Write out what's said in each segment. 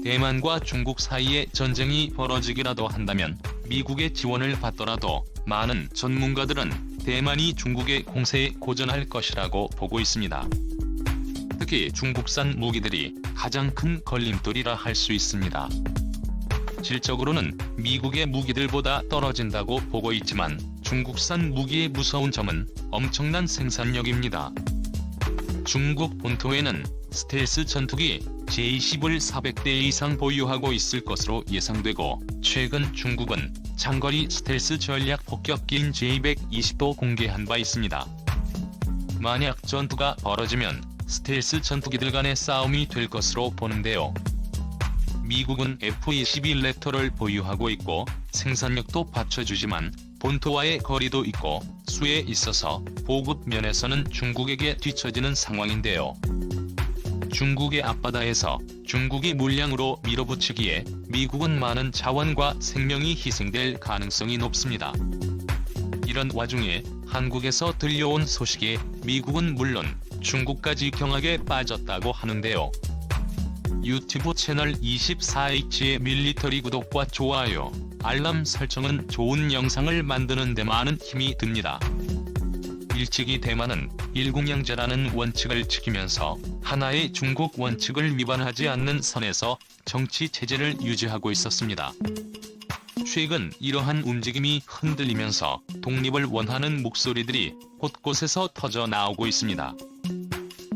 대만과 중국 사이에 전쟁이 벌어지기라도 한다면 미국의 지원을 받더라도 많은 전문가들은 대만이 중국의 공세에 고전할 것이라고 보고 있습니다. 특히 중국산 무기들이 가장 큰 걸림돌이라 할 수 있습니다. 질적으로는 미국의 무기들보다 떨어진다고 보고 있지만 중국산 무기의 무서운 점은 엄청난 생산력입니다. 중국 본토에는 스텔스 전투기 J-10을 400대 이상 보유하고 있을 것으로 예상되고, 최근 중국은 장거리 스텔스 전략 폭격기인 J-120도 공개한 바 있습니다. 만약 전투가 벌어지면 스텔스 전투기들 간의 싸움이 될 것으로 보는데요. 미국은 F-22 랩터를 보유하고 있고 생산력도 받쳐주지만 본토와의 거리도 있고 수에 있어서 보급 면에서는 중국에게 뒤처지는 상황인데요. 중국의 앞바다에서 중국이 물량으로 밀어붙이기에 미국은 많은 자원과 생명이 희생될 가능성이 높습니다. 이런 와중에 한국에서 들려온 소식에 미국은 물론 중국까지 경악에 빠졌다고 하는데요. 유튜브 채널 24H의 밀리터리 구독과 좋아요, 알람 설정은 좋은 영상을 만드는 데 많은 힘이 듭니다. 일찍이 대만은 일국양제라는 원칙을 지키면서 하나의 중국 원칙을 위반하지 않는 선에서 정치 체제를 유지하고 있었습니다. 최근 이러한 움직임이 흔들리면서 독립을 원하는 목소리들이 곳곳에서 터져 나오고 있습니다.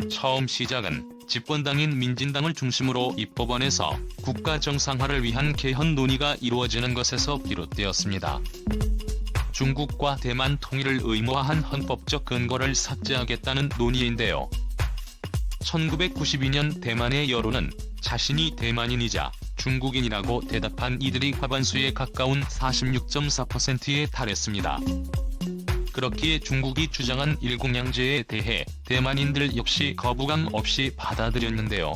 처음 시작은 집권당인 민진당을 중심으로 입법원에서 국가 정상화를 위한 개헌 논의가 이루어지는 것에서 비롯되었습니다. 중국과 대만 통일을 의무화한 헌법적 근거를 삭제하겠다는 논의인데요. 1992년 대만의 여론은 자신이 대만인이자 중국인이라고 대답한 이들이 과반수에 가까운 46.4%에 달했습니다. 그렇기에 중국이 주장한 일국양제에 대해 대만인들 역시 거부감 없이 받아들였는데요.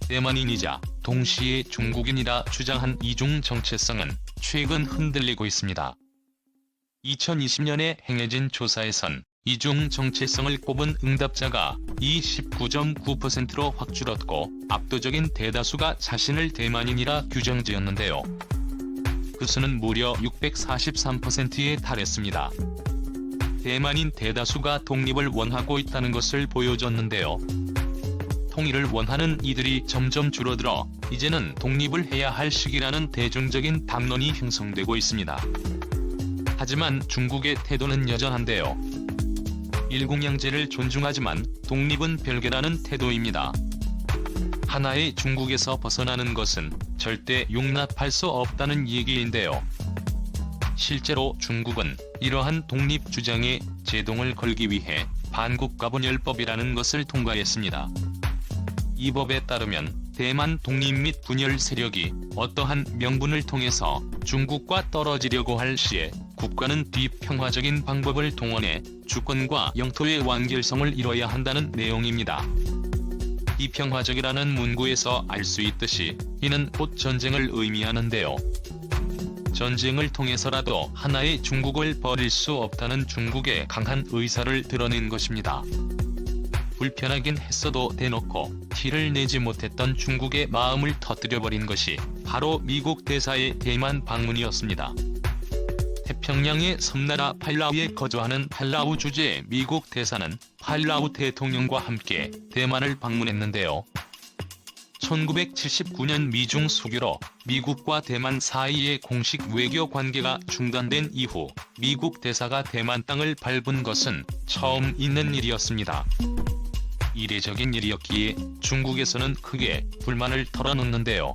대만인이자 동시에 중국인이라 주장한 이중 정체성은 최근 흔들리고 있습니다. 2020년에 행해진 조사에선 이중 정체성을 꼽은 응답자가 29.9%로 확 줄었고 압도적인 대다수가 자신을 대만인이라 규정지었는데요. 그 수는 무려 643%에 달했습니다. 대만인 대다수가 독립을 원하고 있다는 것을 보여줬는데요. 통일을 원하는 이들이 점점 줄어들어 이제는 독립을 해야 할 시기라는 대중적인 담론이 형성되고 있습니다. 하지만 중국의 태도는 여전한데요. 일국양제를 존중하지만 독립은 별개라는 태도입니다. 하나의 중국에서 벗어나는 것은 절대 용납할 수 없다는 얘기인데요. 실제로 중국은 이러한 독립 주장에 제동을 걸기 위해 반국가분열법이라는 것을 통과했습니다. 이 법에 따르면 대만 독립 및 분열 세력이 어떠한 명분을 통해서 중국과 떨어지려고 할 시에 국가는 비평화적인 방법을 동원해 주권과 영토의 완결성을 이뤄야 한다는 내용입니다. 비평화적이라는 문구에서 알 수 있듯이 이는 곧 전쟁을 의미하는데요. 전쟁을 통해서라도 하나의 중국을 버릴 수 없다는 중국의 강한 의사를 드러낸 것입니다. 불편하긴 했어도 대놓고 티를 내지 못했던 중국의 마음을 터뜨려버린 것이 바로 미국 대사의 대만 방문이었습니다. 태평양의 섬나라 팔라우에 거주하는 팔라우 주재의 미국 대사는 팔라우 대통령과 함께 대만을 방문했는데요. 1979년 미중 수교로 미국과 대만 사이의 공식 외교 관계가 중단된 이후 미국 대사가 대만 땅을 밟은 것은 처음 있는 일이었습니다. 이례적인 일이었기에 중국에서는 크게 불만을 털어놓는데요.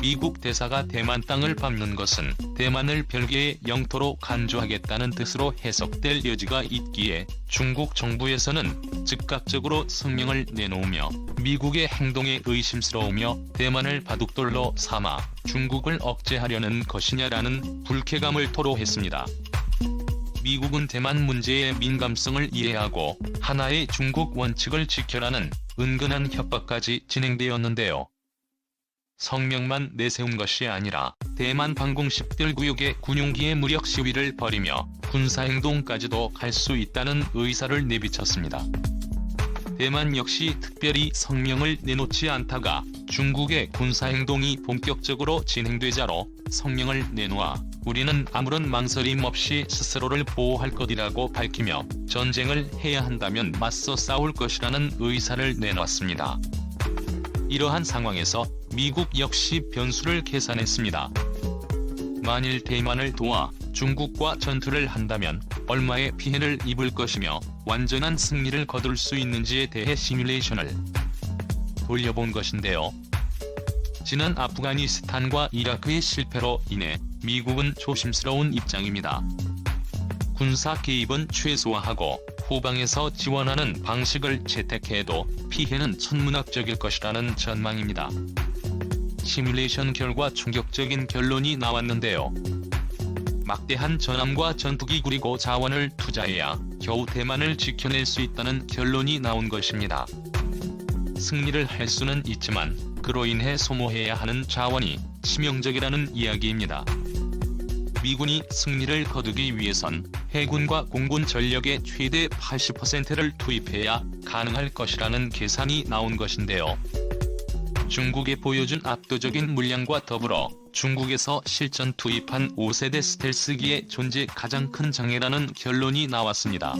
미국 대사가 대만 땅을 밟는 것은 대만을 별개의 영토로 간주하겠다는 뜻으로 해석될 여지가 있기에 중국 정부에서는 즉각적으로 성명을 내놓으며 미국의 행동에 의심스러우며 대만을 바둑돌로 삼아 중국을 억제하려는 것이냐라는 불쾌감을 토로했습니다. 미국은 대만 문제의 민감성을 이해하고 하나의 중국 원칙을 지켜라는 은근한 협박까지 진행되었는데요. 성명만 내세운 것이 아니라 대만 방공 10들 구역의 군용기의 무력 시위를 벌이며 군사행동까지도 갈 수 있다는 의사를 내비쳤습니다. 대만 역시 특별히 성명을 내놓지 않다가 중국의 군사행동이 본격적으로 진행되자로 성명을 내놓아 우리는 아무런 망설임 없이 스스로를 보호할 것이라고 밝히며 전쟁을 해야 한다면 맞서 싸울 것이라는 의사를 내놨습니다. 이러한 상황에서 미국 역시 변수를 계산했습니다. 만일 대만을 도와 중국과 전투를 한다면 얼마의 피해를 입을 것이며 완전한 승리를 거둘 수 있는지에 대해 시뮬레이션을 돌려본 것인데요. 지난 아프가니스탄과 이라크의 실패로 인해 미국은 조심스러운 입장입니다. 군사 개입은 최소화하고 후방에서 지원하는 방식을 채택해도 피해는 천문학적일 것이라는 전망입니다. 시뮬레이션 결과 충격적인 결론이 나왔는데요. 막대한 전함과 전투기 그리고 자원을 투자해야 겨우 대만을 지켜낼 수 있다는 결론이 나온 것입니다. 승리를 할 수는 있지만 그로 인해 소모해야 하는 자원이 치명적이라는 이야기입니다. 미군이 승리를 거두기 위해선 해군과 공군 전력의 최대 80%를 투입해야 가능할 것이라는 계산이 나온 것인데요. 중국에 보여준 압도적인 물량과 더불어 중국에서 실전 투입한 5세대 스텔스기의 존재 가장 큰 장애라는 결론이 나왔습니다.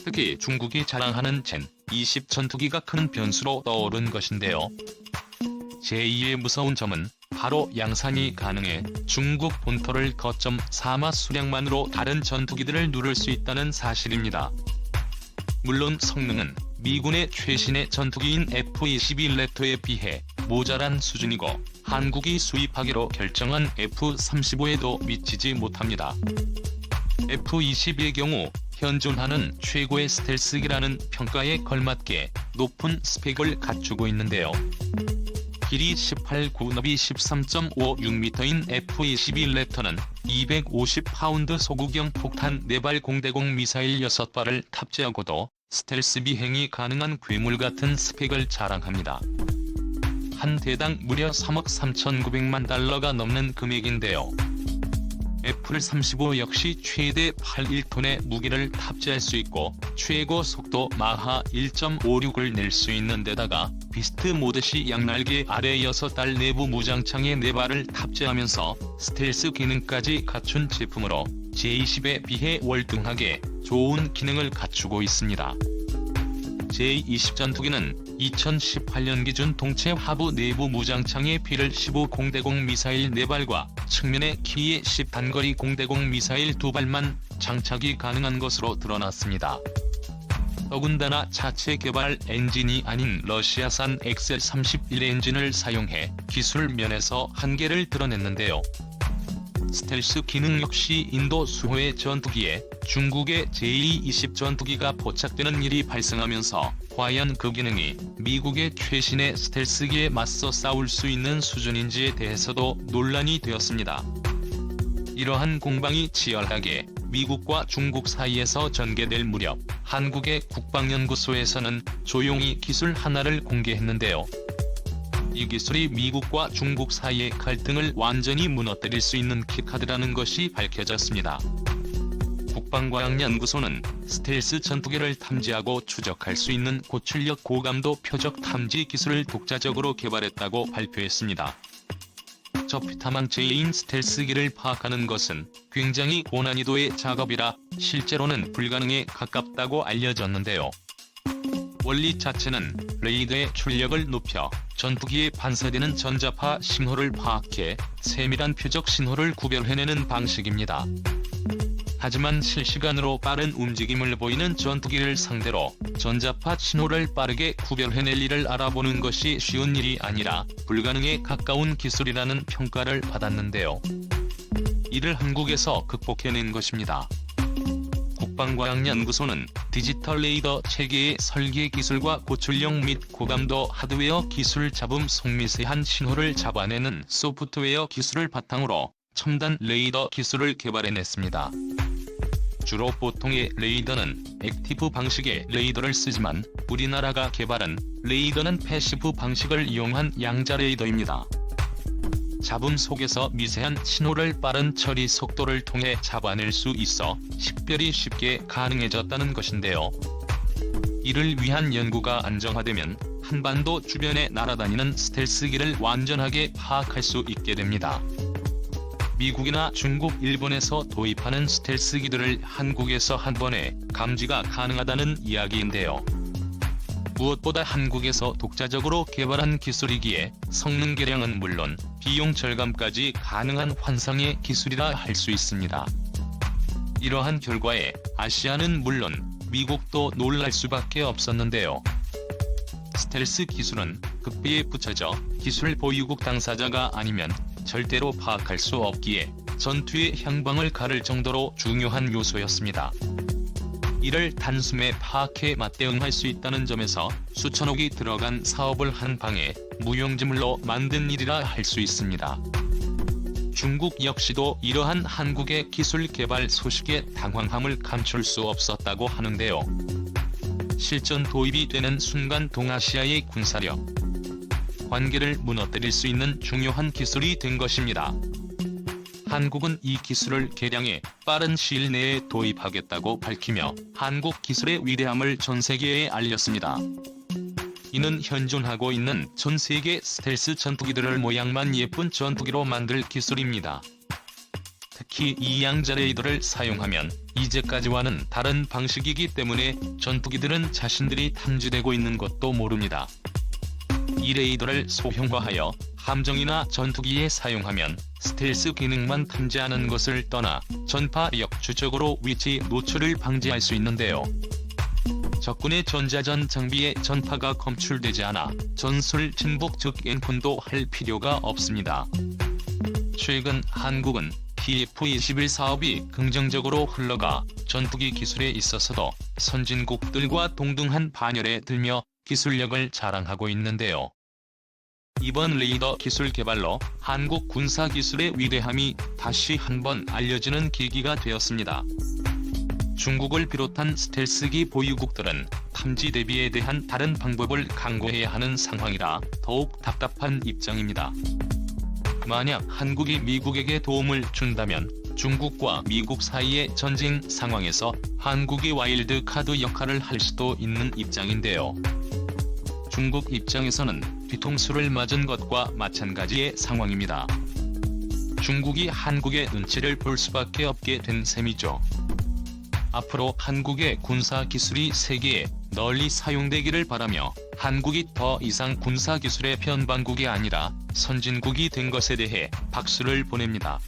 특히 중국이 자랑하는 젠-20 전투기가 큰 변수로 떠오른 것인데요. 제2의 무서운 점은 바로 양산이 가능해 중국 본토를 거점 삼아 수량만으로 다른 전투기들을 누를 수 있다는 사실입니다. 물론 성능은 미군의 최신의 전투기인 F-22 랩터에 비해 모자란 수준이고 한국이 수입하기로 결정한 F-35에도 미치지 못합니다. F-22의 경우 현존하는 최고의 스텔스기라는 평가에 걸맞게 높은 스펙을 갖추고 있는데요. 길이 18, 너비 13.56m인 F-22 랩터는 250파운드 소구경 폭탄 4발 공대공 미사일 6발을 탑재하고도 스텔스 비행이 가능한 괴물 같은 스펙을 자랑합니다. 한 대당 무려 3억 3,900만 달러가 넘는 금액인데요. F-35 역시 최대 81톤의 무기를 탑재할 수 있고 최고 속도 마하 1.56을 낼 수 있는 데다가 비스트 모드시 양날개 아래 6달 내부 무장창에 4발을 탑재하면서 스텔스 기능까지 갖춘 제품으로 J-20에 비해 월등하게 좋은 기능을 갖추고 있습니다. J-20 전투기는 2018년 기준 동체 하부 내부 무장창에 필을 15 공대공 미사일 4발과 측면에 키에 10 단거리 공대공 미사일 2발만 장착이 가능한 것으로 드러났습니다. 더군다나 자체 개발 엔진이 아닌 러시아산 XL-31 엔진을 사용해 기술 면에서 한계를 드러냈는데요. 스텔스 기능 역시 인도 수호의 전투기에 중국의 J-20 전투기가 포착되는 일이 발생하면서 과연 그 기능이 미국의 최신의 스텔스기에 맞서 싸울 수 있는 수준인지에 대해서도 논란이 되었습니다. 이러한 공방이 치열하게 미국과 중국 사이에서 전개될 무렵 한국의 국방연구소에서는 조용히 기술 하나를 공개했는데요. 이 기술이 미국과 중국 사이의 갈등을 완전히 무너뜨릴 수 있는 키카드라는 것이 밝혀졌습니다. 국방과학연구소는 스텔스 전투기를 탐지하고 추적할 수 있는 고출력 고감도 표적 탐지 기술을 독자적으로 개발했다고 발표했습니다. 저피타망체인 스텔스기를 파악하는 것은 굉장히 고난이도의 작업이라 실제로는 불가능에 가깝다고 알려졌는데요. 원리 자체는 레이더의 출력을 높여 전투기에 반사되는 전자파 신호를 파악해 세밀한 표적 신호를 구별해내는 방식입니다. 하지만 실시간으로 빠른 움직임을 보이는 전투기를 상대로 전자파 신호를 빠르게 구별해낼 일을 알아보는 것이 쉬운 일이 아니라 불가능에 가까운 기술이라는 평가를 받았는데요. 이를 한국에서 극복해낸 것입니다. 국방과학연구소는 디지털 레이더 체계의 설계 기술과 고출력 및 고감도 하드웨어 기술 잡음 속 미세한 신호를 잡아내는 소프트웨어 기술을 바탕으로 첨단 레이더 기술을 개발해냈습니다. 주로 보통의 레이더는 액티브 방식의 레이더를 쓰지만 우리나라가 개발한 레이더는 패시브 방식을 이용한 양자 레이더입니다. 잡음 속에서 미세한 신호를 빠른 처리 속도를 통해 잡아낼 수 있어 식별이 쉽게 가능해졌다는 것인데요. 이를 위한 연구가 안정화되면 한반도 주변에 날아다니는 스텔스기를 완전하게 파악할 수 있게 됩니다. 미국이나 중국, 일본에서 도입하는 스텔스기들을 한국에서 한 번에 감지가 가능하다는 이야기인데요. 무엇보다 한국에서 독자적으로 개발한 기술이기에 성능 개량은 물론 비용 절감까지 가능한 환상의 기술이라 할 수 있습니다. 이러한 결과에 아시아는 물론 미국도 놀랄 수밖에 없었는데요. 스텔스 기술은 극비에 붙여져 기술 보유국 당사자가 아니면 절대로 파악할 수 없기에 전투의 향방을 가를 정도로 중요한 요소였습니다. 이를 단숨에 파악해 맞대응할 수 있다는 점에서 수천억이 들어간 사업을 한 방에 무용지물로 만든 일이라 할 수 있습니다. 중국 역시도 이러한 한국의 기술 개발 소식에 당황함을 감출 수 없었다고 하는데요. 실전 도입이 되는 순간 동아시아의 군사력 관계를 무너뜨릴 수 있는 중요한 기술이 된 것입니다. 한국은 이 기술을 개량해 빠른 시일 내에 도입하겠다고 밝히며 한국 기술의 위대함을 전 세계에 알렸습니다. 이는 현존하고 있는 전 세계 스텔스 전투기들을 모양만 예쁜 전투기로 만들 기술입니다. 특히 이 양자 레이더를 사용하면 이제까지와는 다른 방식이기 때문에 전투기들은 자신들이 탐지되고 있는 것도 모릅니다. 이 레이더를 소형화하여 함정이나 전투기에 사용하면 스텔스 기능만 탐지하는 것을 떠나 전파력 추적으로 위치 노출을 방지할 수 있는데요. 적군의 전자전 장비에 전파가 검출되지 않아 전술 침묵 즉 엔콘도 할 필요가 없습니다. 최근 한국은 TF-21 사업이 긍정적으로 흘러가 전투기 기술에 있어서도 선진국들과 동등한 반열에 들며 기술력을 자랑하고 있는데요. 이번 레이더 기술 개발로 한국 군사 기술의 위대함이 다시 한번 알려지는 계기가 되었습니다. 중국을 비롯한 스텔스기 보유국들은 탐지 대비에 대한 다른 방법을 강구해야 하는 상황이라 더욱 답답한 입장입니다. 만약 한국이 미국에게 도움을 준다면 중국과 미국 사이의 전쟁 상황에서 한국이 와일드 카드 역할을 할 수도 있는 입장인데요. 중국 입장에서는 뒤통수를 맞은 것과 마찬가지의 상황입니다. 중국이 한국의 눈치를 볼 수밖에 없게 된 셈이죠. 앞으로 한국의 군사 기술이 세계에 널리 사용되기를 바라며 한국이 더 이상 군사 기술의 변방국이 아니라 선진국이 된 것에 대해 박수를 보냅니다.